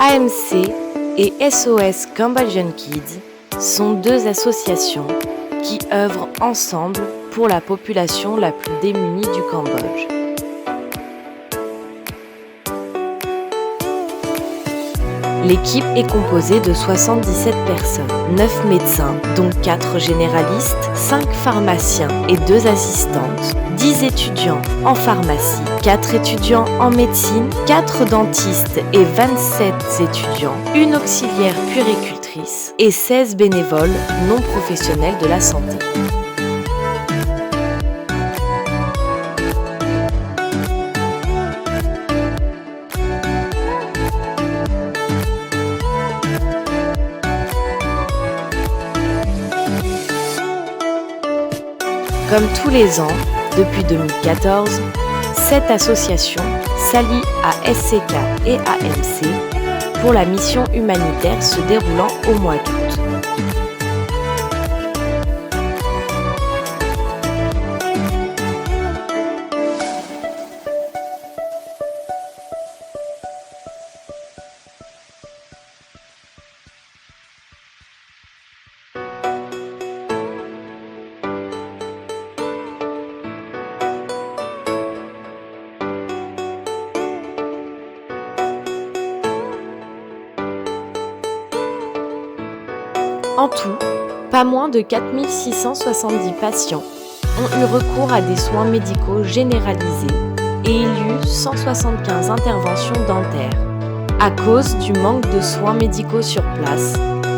AMC et SOS Cambodian Kids sont deux associations qui œuvrent ensemble pour la population la plus démunie du Cambodge. L'équipe est composée de 77 personnes, 9 médecins, dont 4 généralistes, 5 pharmaciens et 2 assistantes, 10 étudiants en pharmacie, 4 étudiants en médecine, 4 dentistes et 27 étudiants, une auxiliaire puéricultrice et 16 bénévoles non professionnels de la santé. Comme tous les ans, depuis 2014, cette association s'allie à SCK et AMC pour la mission humanitaire se déroulant au mois d'août. En tout, pas moins de 4670 patients ont eu recours à des soins médicaux généralisés et il y eut 175 interventions dentaires. À cause du manque de soins médicaux sur place,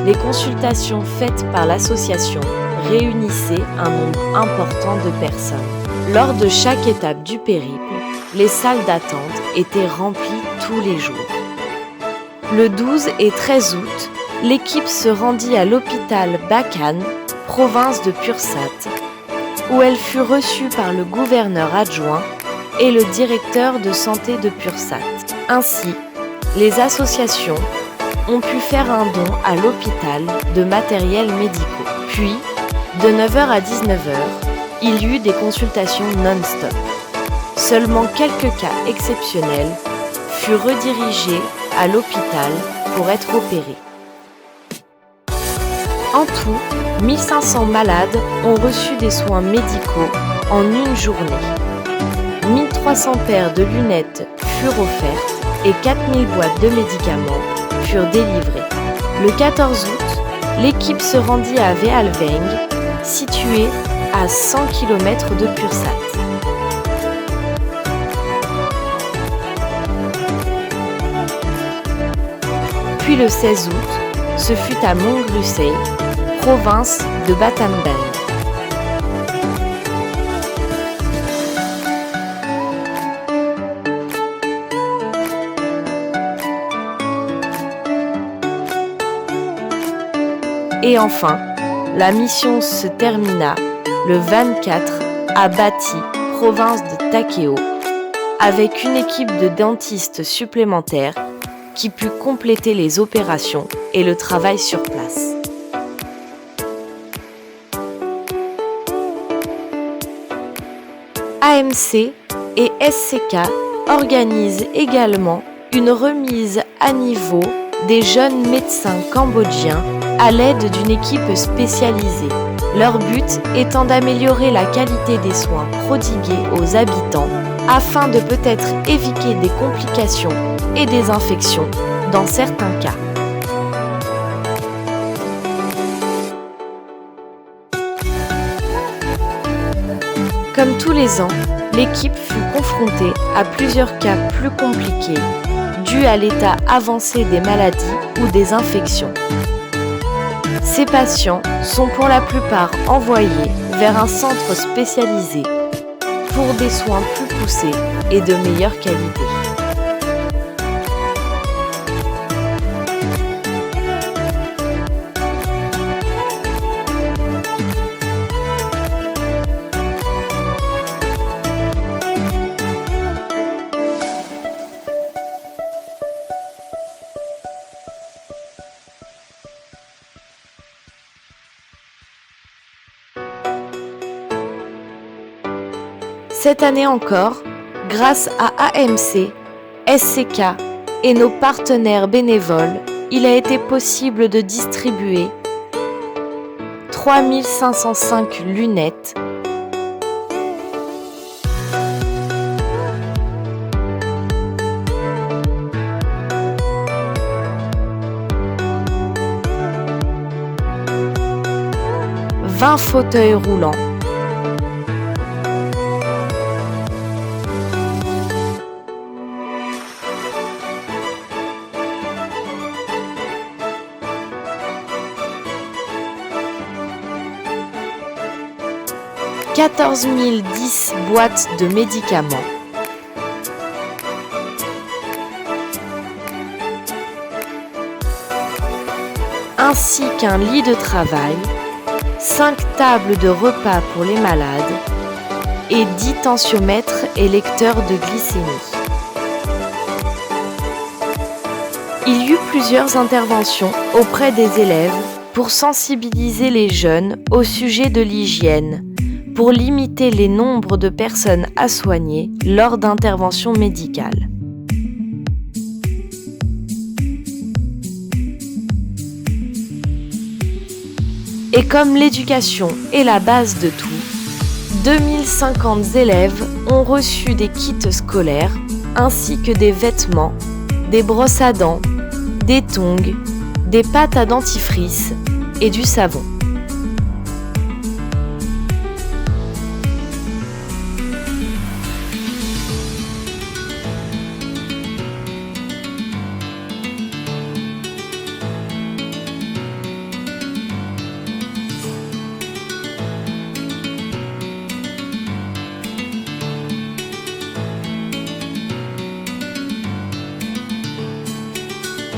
les consultations faites par l'association réunissaient un nombre important de personnes. Lors de chaque étape du périple, les salles d'attente étaient remplies tous les jours. Le 12 et 13 août, l'équipe se rendit à l'hôpital Bacan, province de Pursat, où elle fut reçue par le gouverneur adjoint et le directeur de santé de Pursat. Ainsi, les associations ont pu faire un don à l'hôpital de matériels médicaux. Puis, de 9h à 19h, il y eut des consultations non-stop. Seulement quelques cas exceptionnels furent redirigés à l'hôpital pour être opérés. En tout, 1500 malades ont reçu des soins médicaux en une journée. 1300 paires de lunettes furent offertes et 4000 boîtes de médicaments furent délivrées. Le 14 août, l'équipe se rendit à Vealveng, situé à 100 km de Pursat. Puis le 16 août, ce fut à Mongrusei, province de Battambang. Et enfin, la mission se termina le 24 à Bati, province de Takeo, avec une équipe de dentistes supplémentaires qui put compléter les opérations et le travail sur place. AMC et SCK organisent également une remise à niveau des jeunes médecins cambodgiens à l'aide d'une équipe spécialisée. Leur but étant d'améliorer la qualité des soins prodigués aux habitants afin de peut-être éviter des complications et des infections dans certains cas. Comme tous les ans, l'équipe fut confrontée à plusieurs cas plus compliqués dus à l'état avancé des maladies ou des infections. Ces patients sont pour la plupart envoyés vers un centre spécialisé pour des soins plus poussés et de meilleure qualité. Cette année encore, grâce à AMC, SCK et nos partenaires bénévoles, il a été possible de distribuer 3505 lunettes, 20 fauteuils roulants, 14 010 boîtes de médicaments, ainsi qu'un lit de travail, 5 tables de repas pour les malades et 10 tensiomètres et lecteurs de glycémie. Il y eut plusieurs interventions auprès des élèves pour sensibiliser les jeunes au sujet de l'hygiène, pour limiter les nombres de personnes à soigner lors d'interventions médicales. Et comme l'éducation est la base de tout, 2050 élèves ont reçu des kits scolaires ainsi que des vêtements, des brosses à dents, des tongs, des pâtes à dentifrice et du savon.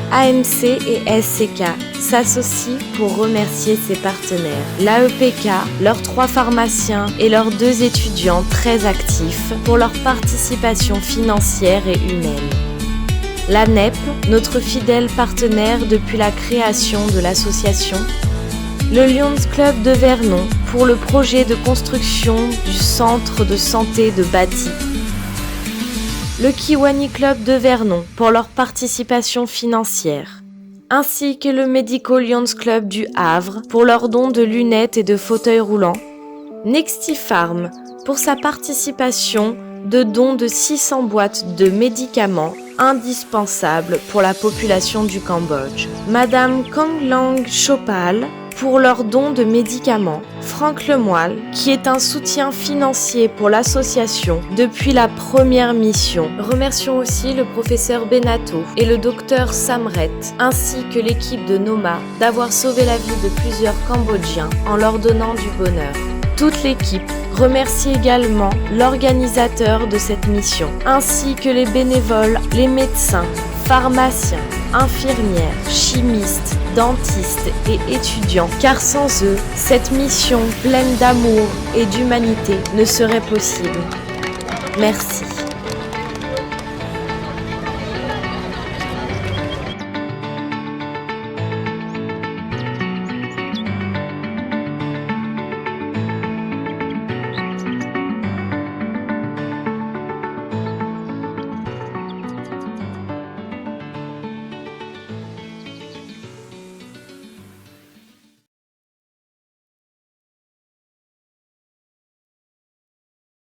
AMC et SCK s'associent pour remercier ses partenaires. L'AEPK, leurs 3 pharmaciens et leurs 2 étudiants très actifs pour leur participation financière et humaine. La NEP, notre fidèle partenaire depuis la création de l'association. Le Lions Club de Vernon pour le projet de construction du centre de santé de Bati. Le Kiwani Club de Vernon pour leur participation financière, ainsi que le Medico Lions Club du Havre pour leur don de lunettes et de fauteuils roulants, Nextifarm pour sa participation de dons de 600 boîtes de médicaments indispensables pour la population du Cambodge, Madame Konglang Chopal pour leur don de médicaments, Franck Lemoyle, qui est un soutien financier pour l'association depuis la première mission. Remercions aussi le professeur Benato et le docteur Samret, ainsi que l'équipe de Noma, d'avoir sauvé la vie de plusieurs Cambodgiens en leur donnant du bonheur. Toute l'équipe remercie également l'organisateur de cette mission, ainsi que les bénévoles, les médecins, pharmaciens, infirmières, chimistes, dentistes et étudiants, car sans eux, cette mission pleine d'amour et d'humanité ne serait possible. Merci.